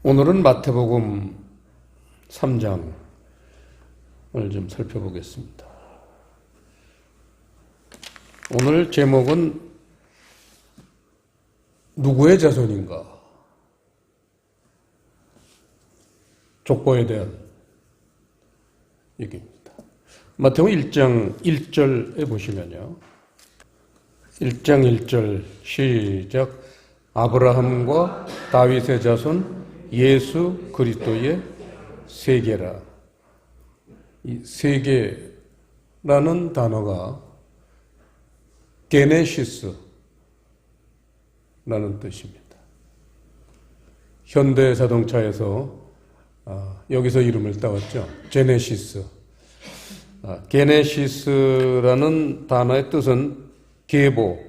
오늘은 마태복음 3장을 좀 살펴보겠습니다. 오늘 제목은 누구의 자손인가? 족보에 대한 얘기입니다. 마태복음 1장 1절에 보시면요. 1장 1절 시작. 아브라함과 다윗의 자손 예수 그리스도의 세계라. 이 세계라는 단어가 게네시스라는 뜻입니다. 현대 자동차에서 여기서 이름을 따왔죠. 제네시스. 게네시스라는 단어의 뜻은 계보,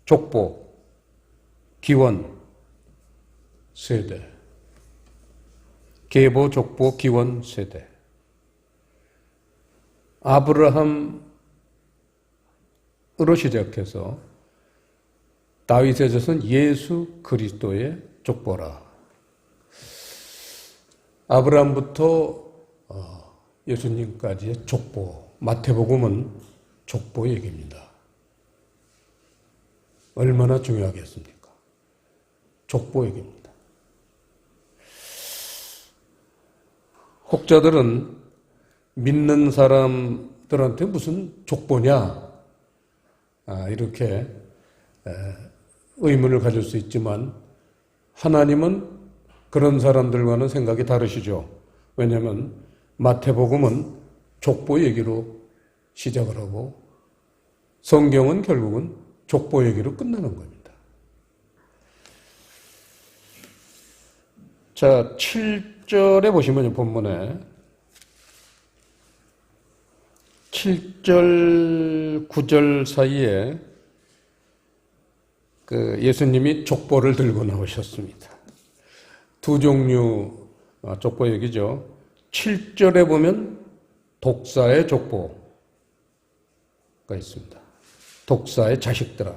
족보, 기원, 세대. 계보, 족보, 기원, 세대. 아브라함으로 시작해서 다윗의 자손 예수 그리스도의 족보라. 아브라함부터 예수님까지의 족보. 마태복음은 족보 얘기입니다. 얼마나 중요하겠습니까? 족보 얘기입니다. 혹자들은 믿는 사람들한테 무슨 족보냐? 이렇게 의문을 가질 수 있지만 하나님은 그런 사람들과는 생각이 다르시죠. 왜냐하면 마태복음은 족보 얘기로 시작을 하고 성경은 결국은 족보 얘기로 끝나는 겁니다. 자, 7절에 보시면 본문에 7절, 9절 사이에 예수님이 족보를 들고 나오셨습니다. 두 종류 족보 얘기죠. 7절에 보면 독사의 족보가 있습니다. 독사의 자식들아.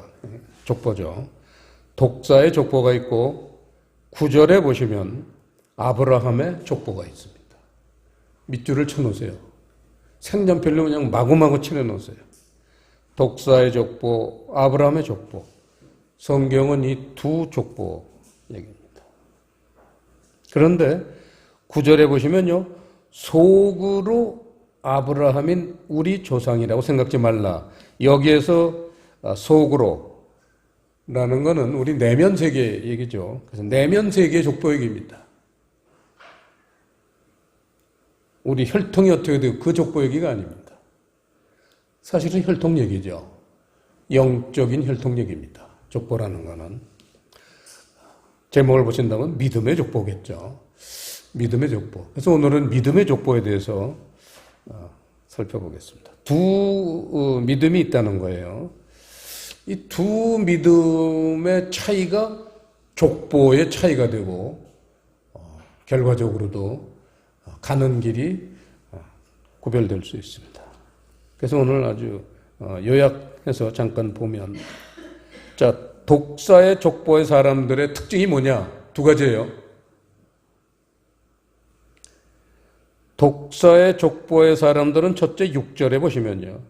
족보죠. 독사의 족보가 있고 9절에 보시면 아브라함의 족보가 있습니다. 밑줄을 쳐놓으세요. 생전필로 그냥 마구마구 칠해놓으세요. 독사의 족보, 아브라함의 족보. 성경은 이 두 족보 얘기입니다. 그런데 9절에 보시면요. 속으로 아브라함인 우리 조상이라고 생각지 말라. 여기에서 속으로 라는 것은 우리 내면 세계 얘기죠. 그래서 내면 세계 족보 얘기입니다. 우리 혈통이 어떻게 되고 그 족보 얘기가 아닙니다. 사실은 혈통 얘기죠. 영적인 혈통 얘기입니다. 족보라는 것은. 제목을 보신다면 믿음의 족보겠죠. 믿음의 족보. 그래서 오늘은 믿음의 족보에 대해서 살펴보겠습니다. 두 믿음이 있다는 거예요. 이 두 믿음의 차이가 족보의 차이가 되고 결과적으로도 가는 길이 구별될 수 있습니다. 그래서 오늘 아주 요약해서 잠깐 보면 자, 독사의 족보의 사람들의 특징이 뭐냐? 두 가지예요. 독사의 족보의 사람들은 첫째 6절에 보시면요.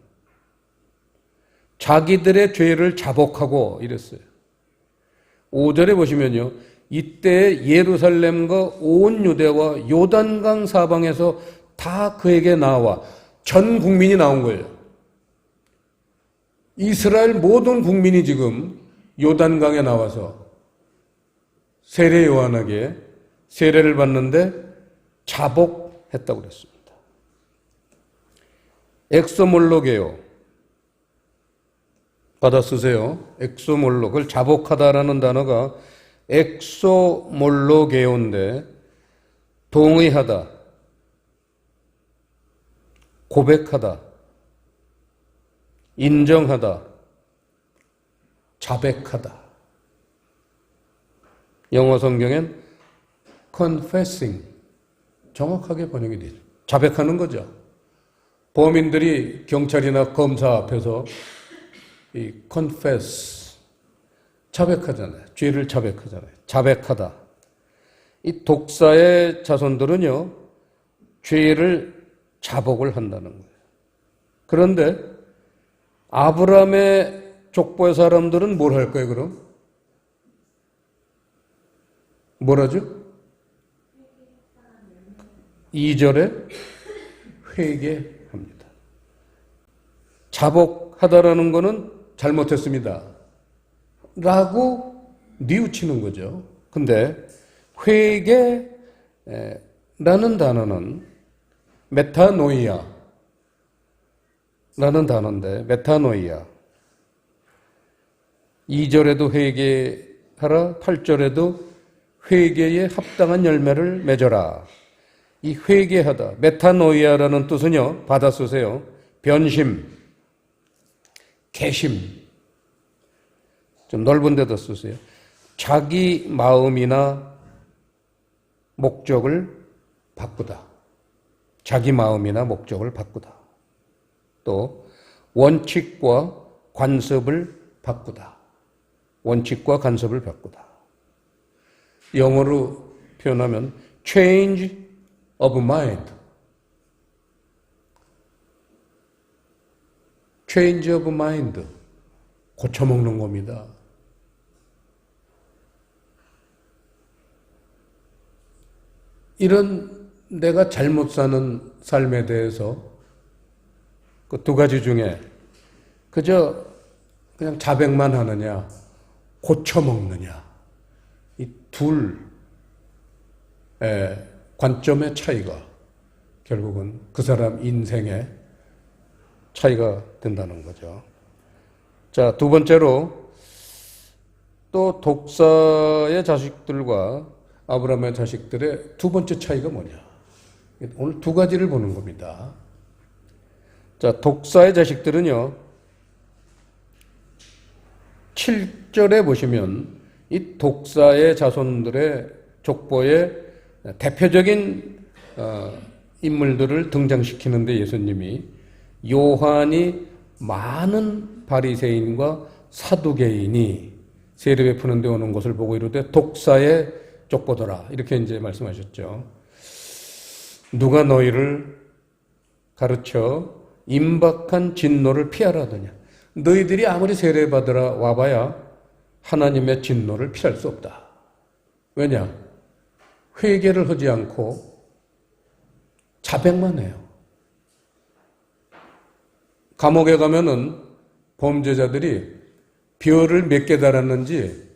자기들의 죄를 자복하고 이랬어요. 5절에 보시면요. 이때 예루살렘과 온 유대와 요단강 사방에서 다 그에게 나와 전 국민이 나온 거예요. 이스라엘 모든 국민이 지금 요단강에 나와서 세례 요한에게 세례를 받는데 자복했다고 그랬습니다. 엑소몰로게요. 받아 쓰세요. 엑소몰로. 그걸 자복하다라는 단어가 엑소몰로게오인데 동의하다, 고백하다, 인정하다, 자백하다. 영어 성경엔 confessing 정확하게 번역이 되죠. 자백하는 거죠. 범인들이 경찰이나 검사 앞에서 이 confess 자백하잖아요. 죄를 자백하잖아요. 자백하다. 이 독사의 자손들은요, 죄를 자복을 한다는 거예요. 그런데 아브라함의 족보의 사람들은 뭘 할 거예요, 그럼? 뭐라죠? 2절에 회개합니다. 자복하다라는 것은 잘못했습니다. 라고 뉘우치는 거죠. 근데 회개라는 단어는 메타노이아라는 단어인데, 메타노이아. 2절에도 회개하라, 8절에도 회개에 합당한 열매를 맺어라. 이 회개하다, 메타노이아라는 뜻은요, 받아 쓰세요. 변심, 개심. 좀 넓은 데다 쓰세요. 자기 마음이나 목적을 바꾸다. 자기 마음이나 목적을 바꾸다. 또 원칙과 관습을 바꾸다. 원칙과 간섭을 바꾸다. 영어로 표현하면 change of mind. change of mind. 고쳐먹는 겁니다. 이런 내가 잘못 사는 삶에 대해서 그 두 가지 중에 그저 그냥 자백만 하느냐, 고쳐먹느냐, 이 둘의 관점의 차이가 결국은 그 사람 인생의 차이가 된다는 거죠. 자, 두 번째로 또 독사의 자식들과 아브라함의 자식들의 두 번째 차이가 뭐냐. 오늘 두 가지를 보는 겁니다. 자, 독사의 자식들은요, 7절에 보시면 이 독사의 자손들의 족보의 대표적인 인물들을 등장시키는데 예수님이 요한이 많은 바리새인과 사두개인이 세례 베푸는 데 오는 것을 보고 이르되 독사의 족보더라. 이렇게 이제 말씀하셨죠. 누가 너희를 가르쳐 임박한 진노를 피하라 하더냐. 너희들이 아무리 세례 받으러 와봐야 하나님의 진노를 피할 수 없다. 왜냐? 회개를 하지 않고 자백만 해요. 감옥에 가면은 범죄자들이 별을 몇 개 달았는지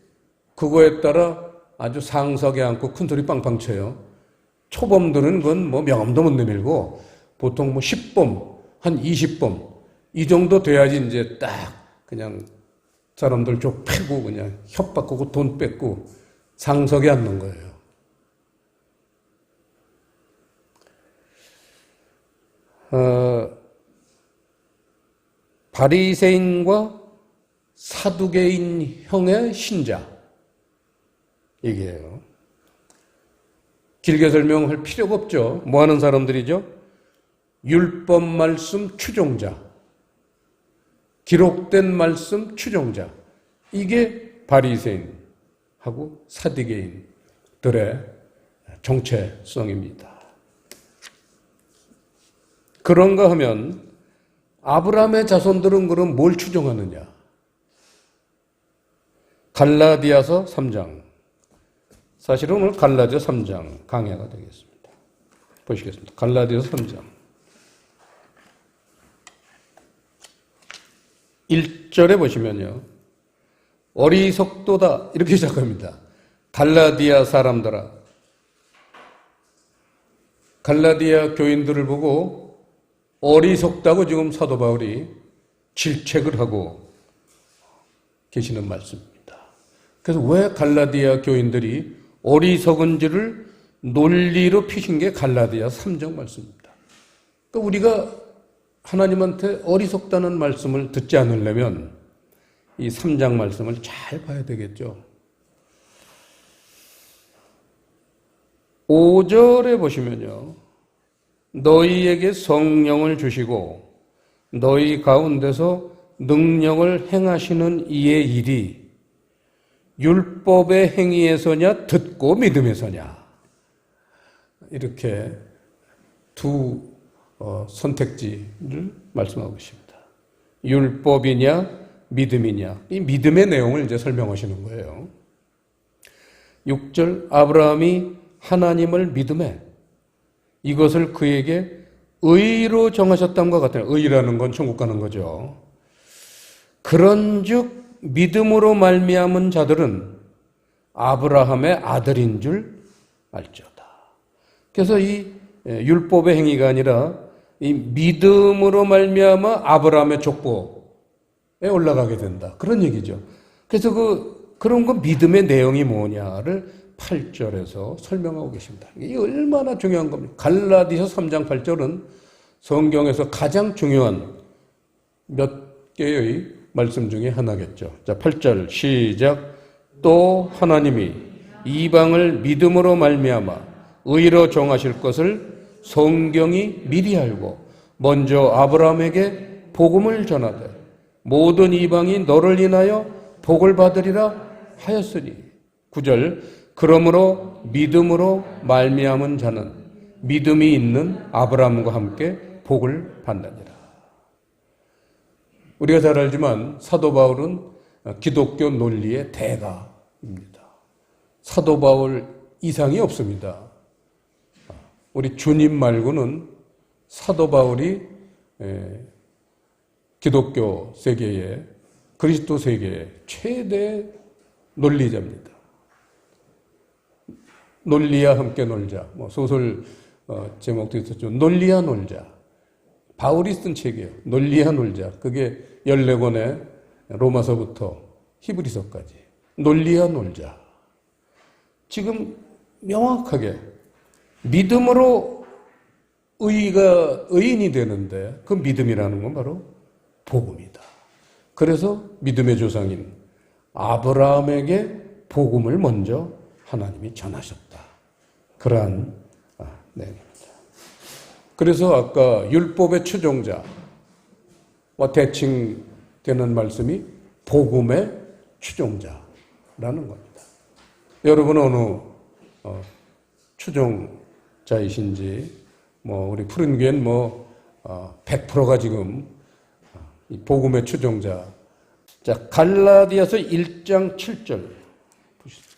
그거에 따라 아주 상석에 앉고 큰소리 빵빵 쳐요. 초범들은 그건 뭐 명함도 못 내밀고 보통 뭐 10범, 한 20범 이 정도 돼야지 이제 딱 그냥 사람들 좀 패고 그냥 협박하고 돈 뺏고 상석에 앉는 거예요. 바리새인과 사두개인형의 신자 얘기예요. 길게 설명할 필요가 없죠. 뭐 하는 사람들이죠? 율법 말씀 추종자, 기록된 말씀 추종자. 이게 바리새인하고 사두개인들의 정체성입니다. 그런가 하면 아브라함의 자손들은 그럼 뭘 추종하느냐? 갈라디아서 3장. 사실은 오늘 갈라디아서 3장 강해가 되겠습니다. 보시겠습니다. 갈라디아서 3장. 1절에 보시면요. 어리석도다. 이렇게 시작합니다. 갈라디아 사람들아. 갈라디아 교인들을 보고 어리석다고 지금 사도 바울이 질책을 하고 계시는 말씀입니다. 그래서 왜 갈라디아 교인들이 어리석은지를 논리로 피신 게 갈라디아 3장 말씀입니다. 그러니까 우리가 하나님한테 어리석다는 말씀을 듣지 않으려면 이 3장 말씀을 잘 봐야 되겠죠. 5절에 보시면요. 너희에게 성령을 주시고 너희 가운데서 능력을 행하시는 이의 일이 율법의 행위에서냐 듣고 믿음에서냐. 이렇게 두 선택지를 말씀하고 있습니다. 율법이냐 믿음이냐. 이 믿음의 내용을 이제 설명하시는 거예요. 6절 아브라함이 하나님을 믿음에 이것을 그에게 의로 정하셨다는 같아요. 의라는 건 천국 가는 거죠. 그런즉 믿음으로 말미암은 자들은 아브라함의 아들인 줄 알지어다. 그래서 이 율법의 행위가 아니라 이 믿음으로 말미암아 아브라함의 족보에 올라가게 된다. 그런 얘기죠. 그래서 그런 거 믿음의 내용이 뭐냐를 8절에서 설명하고 계십니다. 이게 얼마나 중요한 겁니까? 갈라디아서 3장 8절은 성경에서 가장 중요한 몇 개의 말씀 중에 하나겠죠. 자, 8절 시작. 또 하나님이 이방을 믿음으로 말미암아 의로 정하실 것을 성경이 미리 알고 먼저 아브라함에게 복음을 전하되 모든 이방이 너를 인하여 복을 받으리라 하였으니 9절 그러므로 믿음으로 말미암은 자는 믿음이 있는 아브라함과 함께 복을 받느니라. 우리가 잘 알지만 사도 바울은 기독교 논리의 대가입니다. 사도 바울 이상이 없습니다. 우리 주님 말고는 사도 바울이 기독교 세계의 그리스도 세계의 최대 논리자입니다. 논리야 함께 놀자. 소설 제목도 있었죠. 논리야 놀자. 바울이 쓴 책이에요. 논리야 놀자. 그게 14권의 로마서부터 히브리서까지. 논리야 놀자. 지금 명확하게 믿음으로 의인이 되는데 그 믿음이라는 건 바로 복음이다. 그래서 믿음의 조상인 아브라함에게 복음을 먼저 하나님이 전하셨다. 그러한 내용입니다. 그래서 아까 율법의 추종자와 대칭되는 말씀이 복음의 추종자라는 겁니다. 여러분은 어느 추종자이신지 우리 푸른교회는 100%가 지금 이 복음의 추종자. 자, 갈라디아서 1장 7절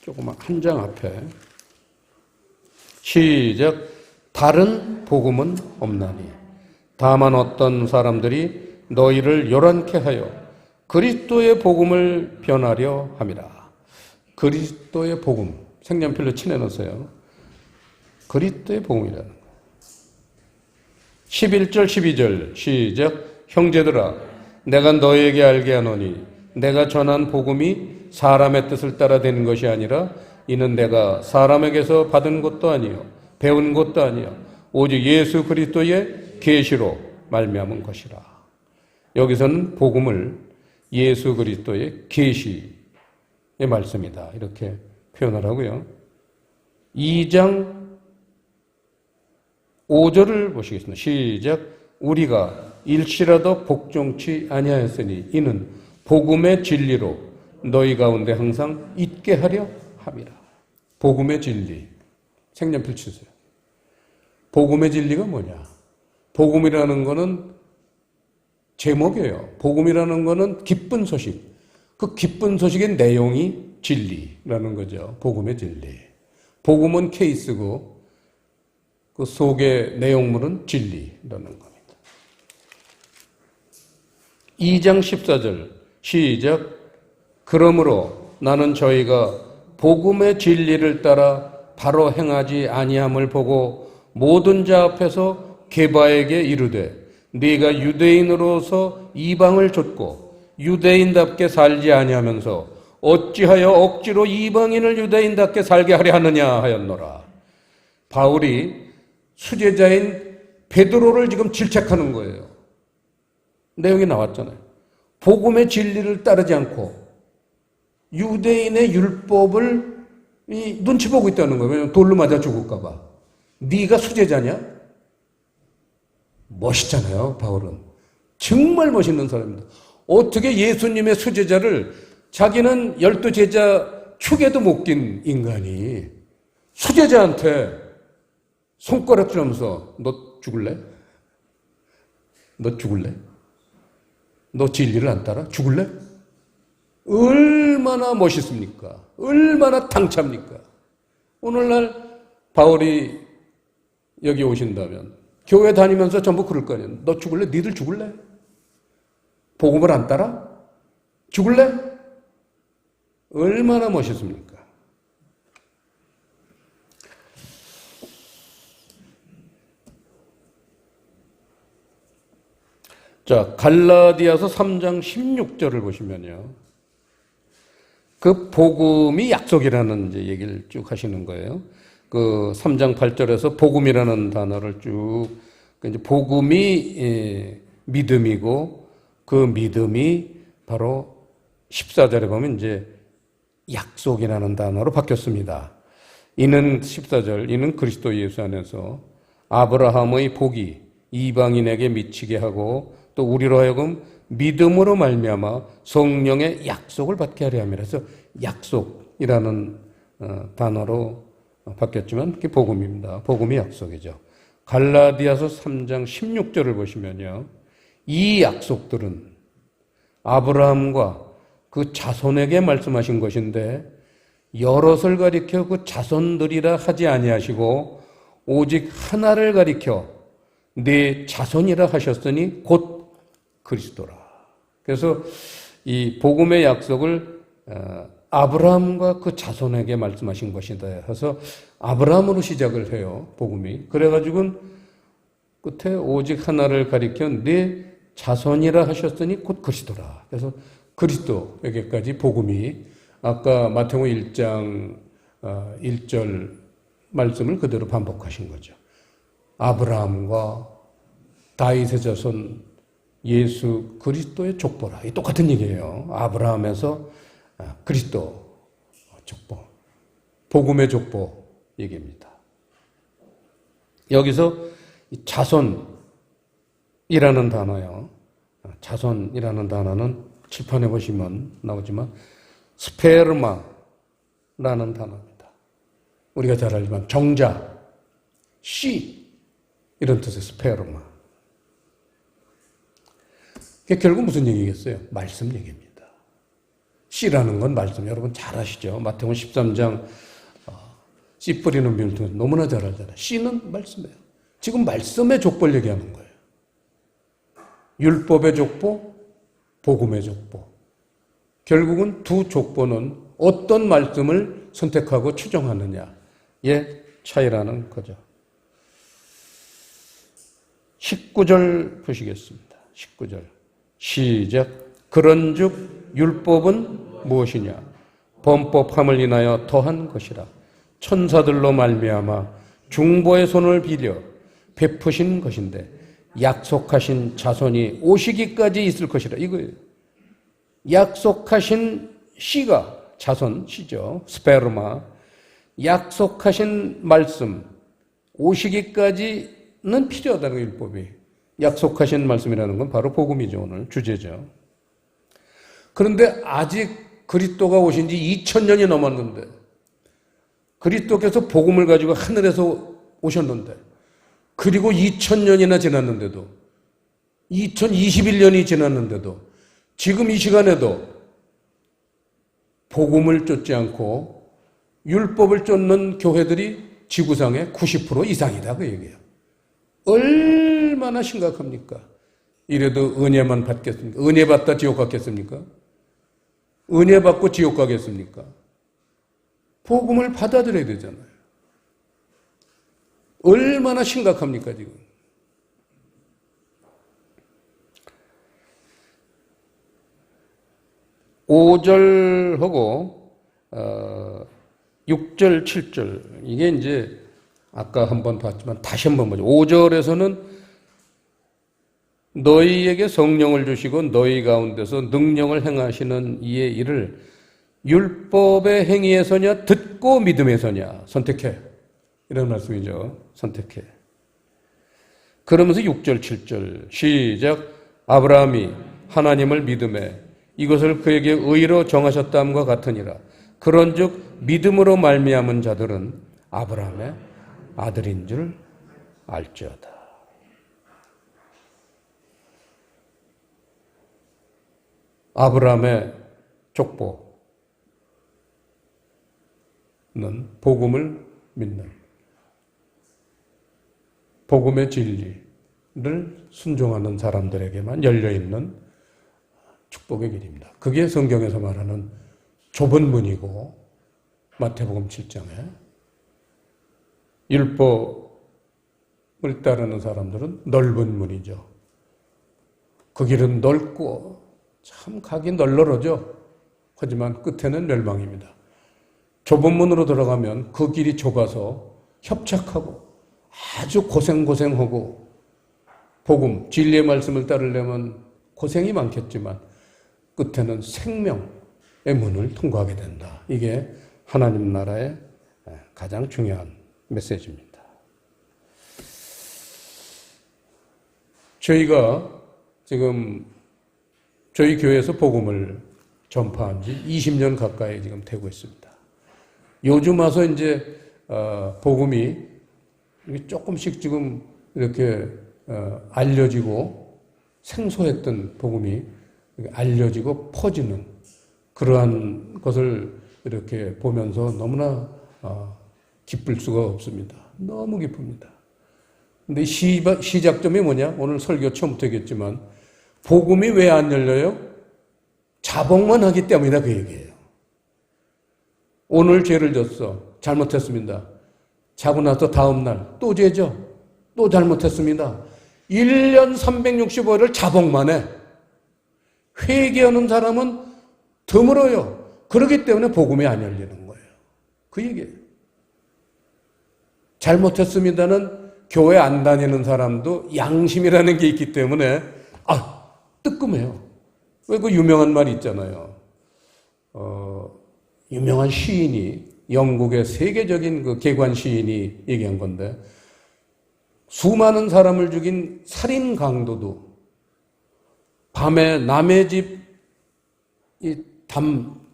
조금만 한 장 앞에 시작. 다른 복음은 없나니 다만 어떤 사람들이 너희를 요란케 하여 그리스도의 복음을 변하려 함이라. 그리스도의 복음 색연필로 칠해놓으세요. 그리스도의 복음이라는 거. 11절 12절 시작. 형제들아 내가 너희에게 알게 하노니 내가 전한 복음이 사람의 뜻을 따라 되는 것이 아니라 이는 내가 사람에게서 받은 것도 아니요 배운 것도 아니요 오직 예수 그리스도의 계시로 말미암은 것이라. 여기서는 복음을 예수 그리스도의 계시의 말씀이다 이렇게 표현을 하고요. 2장 5절을 보시겠습니다. 시작. 우리가 일시라도 복종치 아니하였으니 이는 복음의 진리로 너희 가운데 항상 있게 하려 함이라. 복음의 진리. 색연필 치세요. 복음의 진리가 뭐냐? 복음이라는 거는 제목이에요. 복음이라는 거는 기쁜 소식. 그 기쁜 소식의 내용이 진리라는 거죠. 복음의 진리. 복음은 케이스고 그 속의 내용물은 진리라는 겁니다. 2장 14절 시작. 그러므로 나는 저희가 복음의 진리를 따라 바로 행하지 아니함을 보고 모든 자 앞에서 게바에게 이르되 네가 유대인으로서 이방을 좇고 유대인답게 살지 아니하면서 어찌하여 억지로 이방인을 유대인답게 살게 하려 하느냐 하였노라. 바울이 수제자인 베드로를 지금 질책하는 거예요. 내용이 나왔잖아요. 복음의 진리를 따르지 않고 유대인의 율법을 눈치 보고 있다는 거예요. 왜냐하면 돌로 맞아 죽을까 봐. 네가 수제자냐? 멋있잖아요. 바울은. 정말 멋있는 사람입니다. 어떻게 예수님의 수제자를 자기는 12제자 축에도 못 낀 인간이 수제자한테 손가락질하면서 너 죽을래? 너 죽을래? 너 진리를 안 따라? 죽을래? 얼마나 멋있습니까? 얼마나 당찹니까? 오늘날 바울이 여기 오신다면 교회 다니면서 전부 그럴 거 아니에요. 너 죽을래? 니들 죽을래? 복음을 안 따라? 죽을래? 얼마나 멋있습니까? 자, 갈라디아서 3장 16절을 보시면요. 그 복음이 약속이라는 이제 얘기를 쭉 하시는 거예요. 그 3장 8절에서 복음이라는 단어를 쭉, 이제 복음이 믿음이고 그 믿음이 바로 14절에 보면 이제 약속이라는 단어로 바뀌었습니다. 이는 14절, 이는 그리스도 예수 안에서 아브라함의 복이 이방인에게 미치게 하고 또 우리로 하여금 믿음으로 말미암아 성령의 약속을 받게 하려 함이라. 그래서 약속이라는 단어로 바뀌었지만 그게 복음입니다. 복음이 약속이죠. 갈라디아서 3장 16절을 보시면요. 이 약속들은 아브라함과 그 자손에게 말씀하신 것인데 여럿을 가리켜 그 자손들이라 하지 아니하시고 오직 하나를 가리켜 네 자손이라 하셨으니 곧 그리스도라. 그래서 이 복음의 약속을 아브라함과 그 자손에게 말씀하신 것이다 해서 아브라함으로 시작을 해요. 복음이. 그래가지고 끝에 오직 하나를 가리켜 네 자손이라 하셨으니 곧 그리스도라. 그래서 그리스도에게까지 복음이 아까 마태복음 1장 1절 말씀을 그대로 반복하신 거죠. 아브라함과 다윗의 자손 예수 그리스도의 족보라. 이 똑같은 얘기예요. 아브라함에서 그리스도 족보, 복음의 족보 얘기입니다. 여기서 자손이라는 단어요. 자손이라는 단어는 칠판에 보시면 나오지만 스페르마라는 단어입니다. 우리가 잘 알지만 정자, 씨 이런 뜻의 스페르마. 그게 결국 무슨 얘기겠어요? 말씀 얘기입니다. 씨라는 건 말씀. 여러분 잘 아시죠? 마태복음 13장 씨 뿌리는 비유를 너무나 잘 알잖아요. 씨는 말씀이에요. 지금 말씀의 족보를 얘기하는 거예요. 율법의 족보, 복음의 족보. 결국은 두 족보는 어떤 말씀을 선택하고 추정하느냐의 차이라는 거죠. 19절 보시겠습니다. 19절 시작. 그런즉 율법은 무엇이냐? 범법함을 인하여 더한 것이라. 천사들로 말미암아 중보의 손을 빌려 베푸신 것인데 약속하신 자손이 오시기까지 있을 것이라. 이거예요. 약속하신 씨가 자손 씨죠. 스페르마. 약속하신 말씀 오시기까지는 필요하다는 율법이. 약속하신 말씀이라는 건 바로 복음이죠. 오늘 주제죠. 그런데 아직 그리스도가 오신 지 2000년이 넘었는데 그리스도께서 복음을 가지고 하늘에서 오셨는데 그리고 2000년이나 지났는데도 2021년이 지났는데도 지금 이 시간에도 복음을 쫓지 않고 율법을 쫓는 교회들이 지구상의 90% 이상이다 그 얘기예요. 얼마나 심각합니까? 이래도 은혜만 받겠습니까? 은혜 받다 지옥 갔겠습니까? 은혜 받고 지옥 가겠습니까? 복음을 받아들여야 되잖아요. 얼마나 심각합니까 지금? (5절하고) 6절, 7절 이게 이제 아까 한번 봤지만 다시 한번 보죠. 5절에서는 너희에게 성령을 주시고 너희 가운데서 능력을 행하시는 이의 일을 율법의 행위에서냐 듣고 믿음에서냐 선택해. 이런 말씀이죠. 선택해. 그러면서 6절, 7절 시작. 아브라함이 하나님을 믿음에 이것을 그에게 의로 정하셨다함과 같으니라. 그런즉 믿음으로 말미암은 자들은 아브라함의 아들인 줄 알지어다. 아브라함의 족보는 복음을 믿는, 복음의 진리를 순종하는 사람들에게만 열려있는 축복의 길입니다. 그게 성경에서 말하는 좁은 문이고, 마태복음 7장에 율법을 따르는 사람들은 넓은 문이죠. 그 길은 넓고 참 가기 널널하죠. 하지만 끝에는 멸망입니다. 좁은 문으로 들어가면 그 길이 좁아서 협착하고 아주 고생하고, 복음, 진리의 말씀을 따르려면 고생이 많겠지만 끝에는 생명의 문을 통과하게 된다. 이게 하나님 나라의 가장 중요한 메시지입니다. 저희가 지금 저희 교회에서 복음을 전파한 지 20년 가까이 지금 되고 있습니다. 요즘 와서 이제 복음이 조금씩 지금 이렇게 알려지고, 생소했던 복음이 알려지고 퍼지는 그러한 것을 이렇게 보면서 너무나 기쁠 수가 없습니다. 너무 기쁩니다. 근데 시작점이 뭐냐? 오늘 설교 처음부터 얘기했지만 복음이 왜 안 열려요? 자복만 하기 때문이다, 그 얘기예요. 오늘 죄를 졌어. 잘못했습니다. 자고 나서 다음날 또 죄죠. 또 잘못했습니다. 1년 365일을 자복만 해. 회개하는 사람은 드물어요. 그렇기 때문에 복음이 안 열리는 거예요. 그 얘기예요. 잘못했습니다는 교회 안 다니는 사람도 양심이라는 게 있기 때문에 뜨끔해요. 왜 그 유명한 말이 있잖아요. 유명한 시인이, 영국의 세계적인 그 개관 시인이 얘기한 건데, 수많은 사람을 죽인 살인 강도도 밤에 남의 집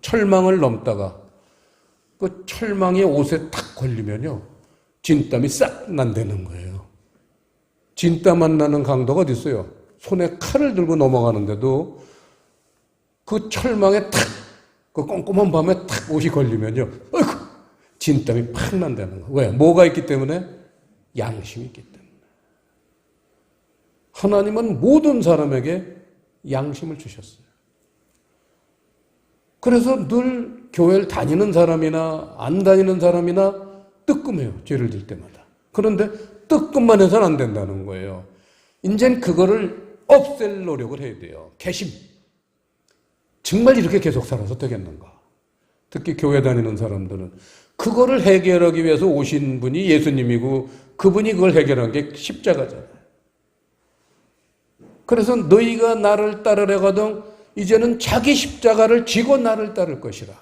철망을 넘다가 그 철망이 옷에 탁 걸리면요, 진땀이 싹 난다는 거예요. 진땀 안 나는 강도가 어디 있어요? 손에 칼을 들고 넘어가는데도 그 철망에 탁, 그 꼼꼼한 밤에 탁 옷이 걸리면요, 어이구, 진땀이 팍 난다는 거예요. 왜? 뭐가 있기 때문에? 양심이 있기 때문에. 하나님은 모든 사람에게 양심을 주셨어요. 그래서 늘 교회를 다니는 사람이나 안 다니는 사람이나 뜨끔해요. 죄를 질 때마다. 그런데 뜨끔만 해서는 안 된다는 거예요. 이젠 그거를 없앨 노력을 해야 돼요. 개심. 정말 이렇게 계속 살아서 되겠는가? 특히 교회 다니는 사람들은 그거를 해결하기 위해서 오신 분이 예수님이고, 그분이 그걸 해결한 게 십자가잖아요. 그래서 너희가 나를 따르려거든 이제는 자기 십자가를 지고 나를 따를 것이라.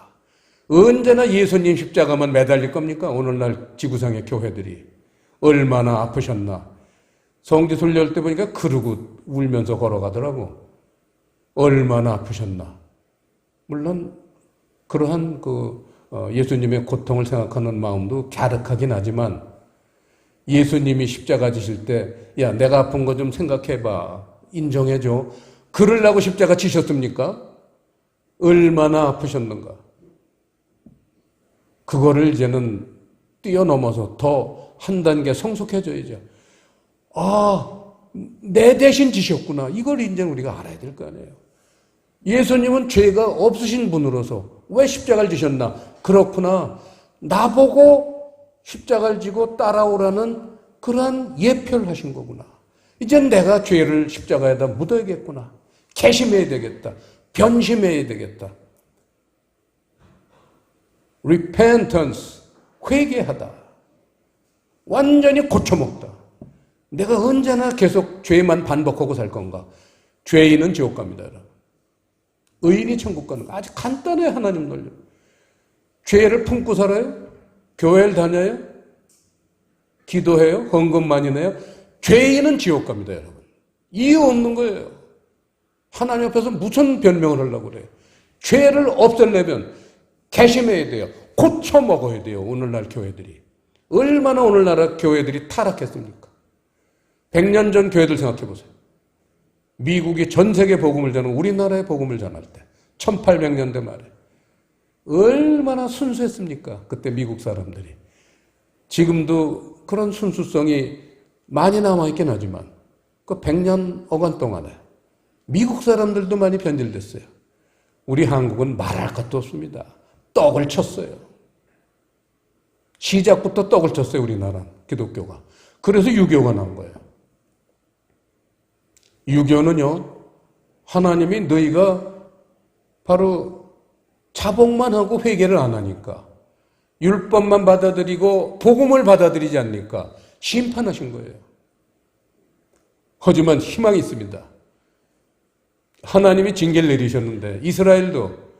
언제나 예수님 십자가만 매달릴 겁니까? 오늘날 지구상의 교회들이 얼마나 아프셨나. 성지 순례할 때 보니까 그러고 울면서 걸어가더라고. 얼마나 아프셨나. 물론 그러한 예수님의 고통을 생각하는 마음도 갸륵하긴 하지만, 예수님이 십자가 지실 때 야, 내가 아픈 거 좀 생각해봐, 인정해줘, 그러려고 십자가 지셨습니까? 얼마나 아프셨는가. 그거를 이제는 뛰어넘어서 더 한 단계 성숙해져야죠. 내 대신 지셨구나. 이걸 이제 우리가 알아야 될 거 아니에요. 예수님은 죄가 없으신 분으로서 왜 십자가를 지셨나? 그렇구나. 나보고 십자가를 지고 따라오라는 그러한 예표를 하신 거구나. 이젠 내가 죄를 십자가에다 묻어야겠구나. 개심해야 되겠다. 변심해야 되겠다. repentance, 회개하다. 완전히 고쳐먹다. 내가 언제나 계속 죄만 반복하고 살 건가? 죄인은 지옥 갑니다, 여러분. 의인이 천국 가는 거. 아주 간단해요, 하나님 논리. 죄를 품고 살아요? 교회를 다녀요? 기도해요? 헌금 많이 내요? 죄인은 지옥 갑니다, 여러분. 이유 없는 거예요. 하나님 앞에서 무슨 변명을 하려고 그래요? 죄를 없애려면 개심해야 돼요. 고쳐 먹어야 돼요, 오늘날 교회들이. 얼마나 오늘날 교회들이 타락했습니까? 100년 전 교회들 생각해 보세요. 미국이 전 세계 복음을 전하고 우리나라의 복음을 전할 때 1800년대 말에 얼마나 순수했습니까? 그때 미국 사람들이. 지금도 그런 순수성이 많이 남아있긴 하지만 그 100년 어간 동안에 미국 사람들도 많이 변질됐어요. 우리 한국은 말할 것도 없습니다. 떡을 쳤어요. 시작부터 떡을 쳤어요. 우리나라는 기독교가. 그래서 유교가 난 거예요. 유교는요, 하나님이 너희가 바로 자복만 하고 회개를 안 하니까, 율법만 받아들이고 복음을 받아들이지 않으니까 심판하신 거예요. 하지만 희망이 있습니다. 하나님이 징계를 내리셨는데 이스라엘도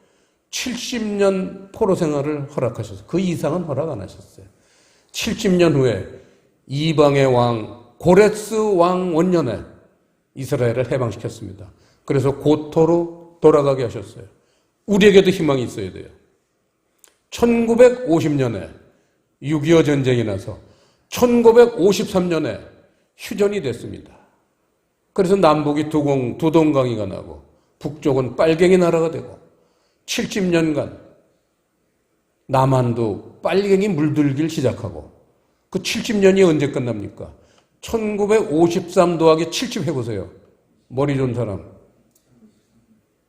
70년 포로 생활을 허락하셨어요. 그 이상은 허락 안 하셨어요. 70년 후에 이방의 왕 고레스 왕 원년에 이스라엘을 해방시켰습니다. 그래서 고토로 돌아가게 하셨어요. 우리에게도 희망이 있어야 돼요. 1950년에 6.25 전쟁이 나서 1953년에 휴전이 됐습니다. 그래서 남북이 두 동강이가 나고 북쪽은 빨갱이 나라가 되고 70년간 남한도 빨갱이 물들기 시작하고 그 70년이 언제 끝납니까? 1953 더하기 70 해보세요. 머리 좋은 사람.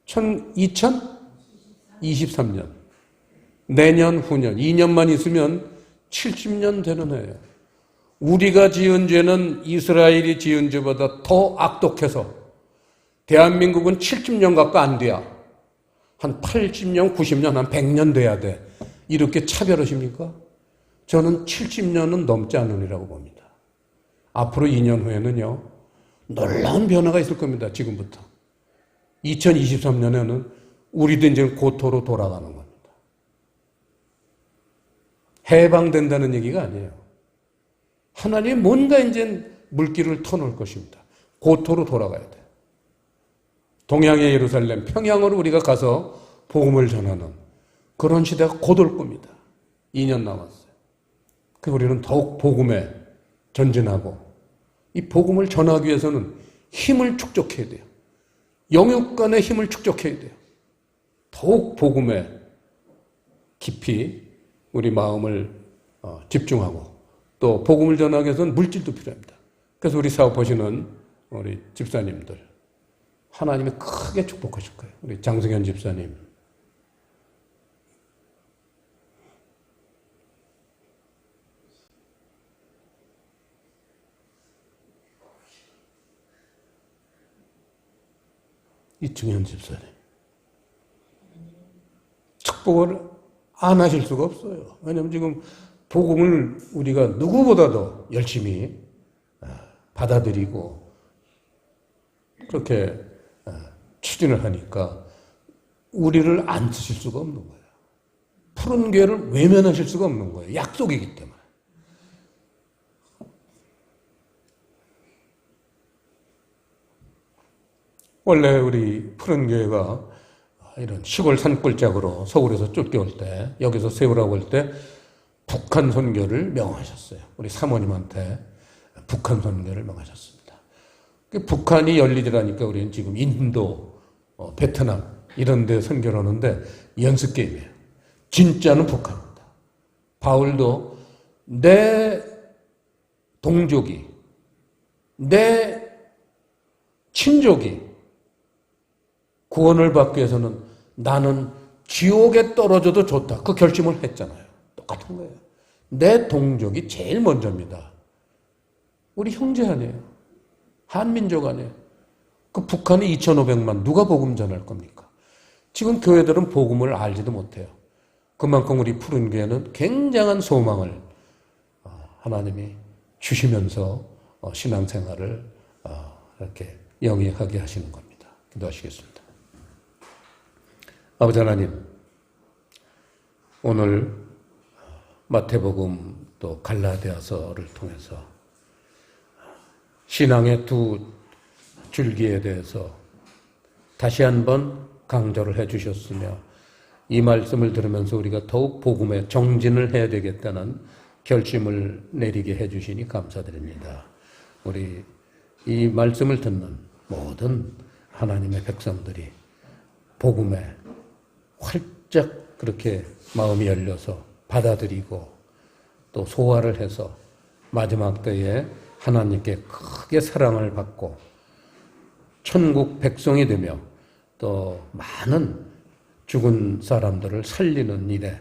2023년. 내년, 후년, 2년만 있으면 70년 되는 해예요. 우리가 지은 죄는 이스라엘이 지은 죄보다 더 악독해서 대한민국은 70년 가까이 안 돼야 한 80년, 90년, 한 100년 돼야 돼. 이렇게 차별하십니까? 저는 70년은 넘지 않으리라고 봅니다. 앞으로 2년 후에는요, 놀라운 변화가 있을 겁니다. 지금부터. 2023년에는 우리도 이제 고토로 돌아가는 겁니다. 해방된다는 얘기가 아니에요. 하나님이 뭔가 이제 물길을 터놓을 것입니다. 고토로 돌아가야 돼. 동양의 예루살렘, 평양으로 우리가 가서 복음을 전하는 그런 시대가 곧 올 겁니다. 2년 남았어요. 그 우리는 더욱 복음에 전진하고 이 복음을 전하기 위해서는 힘을 축적해야 돼요. 영육간의 힘을 축적해야 돼요. 더욱 복음에 깊이 우리 마음을 집중하고 또 복음을 전하기 위해서는 물질도 필요합니다. 그래서 우리 사업하시는 우리 집사님들 하나님이 크게 축복하실 거예요. 우리 장승현 집사님. 이충현 집사님. 축복을 안 하실 수가 없어요. 왜냐하면 지금 복음을 우리가 누구보다도 열심히 받아들이고 그렇게 추진을 하니까 우리를 안 쓰실 수가 없는 거예요. 푸른 교회를 외면하실 수가 없는 거예요. 약속이기 때문에. 원래 우리 푸른 교회가 이런 시골 산골짜기로 서울에서 쫓겨올 때, 여기서 세우라고 할 때 북한 선교를 명하셨어요. 우리 사모님한테 북한 선교를 명하셨습니다. 북한이 열리더라니까 우리는 지금 인도, 베트남 이런 데 선교를 하는데 연습 게임이에요. 진짜는 북한입니다. 바울도 내 동족이, 내 친족이 구원을 받기 위해서는 나는 지옥에 떨어져도 좋다. 그 결심을 했잖아요. 똑같은 거예요. 내 동족이 제일 먼저입니다. 우리 형제 아니에요. 한민족 아니에요. 그 북한이 2,500만 누가 복음 전할 겁니까? 지금 교회들은 복음을 알지도 못해요. 그만큼 우리 푸른 교회는 굉장한 소망을 하나님이 주시면서 신앙생활을 이렇게 영위하게 하시는 겁니다. 기도하시겠습니다. 아버지 하나님, 오늘 마태복음 또 갈라디아서를 통해서 신앙의 두 줄기에 대해서 다시 한번 강조를 해 주셨으며 이 말씀을 들으면서 우리가 더욱 복음에 정진을 해야 되겠다는 결심을 내리게 해 주시니 감사드립니다. 우리 이 말씀을 듣는 모든 하나님의 백성들이 복음에 활짝 그렇게 마음이 열려서 받아들이고 또 소화를 해서 마지막 때에 하나님께 크게 사랑을 받고 천국 백성이 되며 또 많은 죽은 사람들을 살리는 일에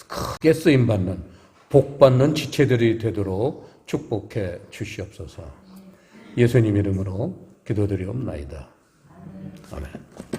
크게 쓰임받는 복받는 지체들이 되도록 축복해 주시옵소서. 예수님 이름으로 기도드리옵나이다. 아멘.